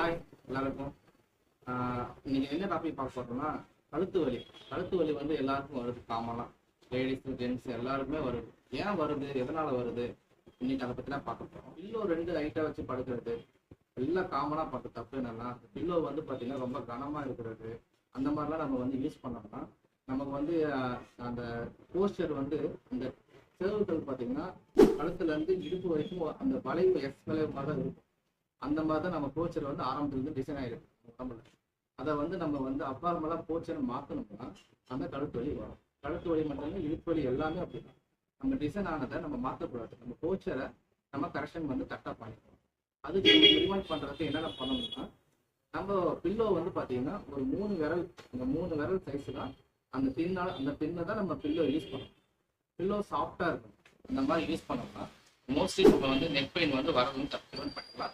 Hi எல்லாருக்கும். இன்னைக்கு என்ன டாபிக் பார்க்க போறோம்னா கழுத்து வலி. கழுத்து வலி வந்து எல்லாருக்கும் வருது, காமனா லேடிஸ் ஜென்ட்ஸ் எல்லாருக்குமே வருது. ஏன் வருது, எதனால வருது, இன்னைக்கு அதை பத்திலாம் பார்க்க போறோம். பில்லோ 2 ஹைட்டா வச்சு படுக்கிறது எல்லாம் காமனா பார்க்க தப்பு. என்னன்னா பில்லோ வந்து பாத்தீங்கன்னா ரொம்ப கனமா இருக்கிறது, அந்த மாதிரிலாம் நம்ம வந்து யூஸ் பண்ணோம்னா நமக்கு வந்து அந்த போஸ்டர் வந்து அந்த செருவுகள் பார்த்தீங்கன்னா கழுத்துல இருந்து இடுப்பு வரைக்கும் அந்த வளைவு வளைவு மாதிரி தான் இருக்கும். அந்த மாதிரி தான் நம்ம போஸ்டர் வந்து ஆரம்பத்துலேருந்து டிசைன் ஆகிருக்கு உடம்புல. அதை வந்து நம்ம வந்து அப்நார்மலாக போஸ்டரை மாற்றணும்னா அந்த கழுத்து வலி வரும். கழுத்து வலி மட்டும் இல்லை, இடுப்பு வலி எல்லாமே அப்படிதான். நம்ம டிசைன் ஆனதை நம்ம மாற்றக்கூடாது. நம்ம போஸ்டரை நம்ம கரெக்ஷன் வந்து கரெக்டாக பண்ணிக்கணும். அதுக்கு நம்ம ப்ரிவென்ட் பண்ணுறதுக்கு என்னென்ன பண்ணணும்னா, நம்ம பில்லோ வந்து பார்த்தீங்கன்னா ஒரு 3 விரல், அந்த 3 விரல் சைஸு தான் அந்த பின்னை தான் நம்ம பில்லோ யூஸ் பண்ணணும். பில்லோ சாஃப்டாக இருக்கும். அந்த மாதிரி யூஸ் பண்ணோம்னா மோஸ்ட்லி நம்ம வந்து நெக் பெயின் வந்து வரதுன்னு ப்ரிவென்ட் பண்ணிக்கலாம்.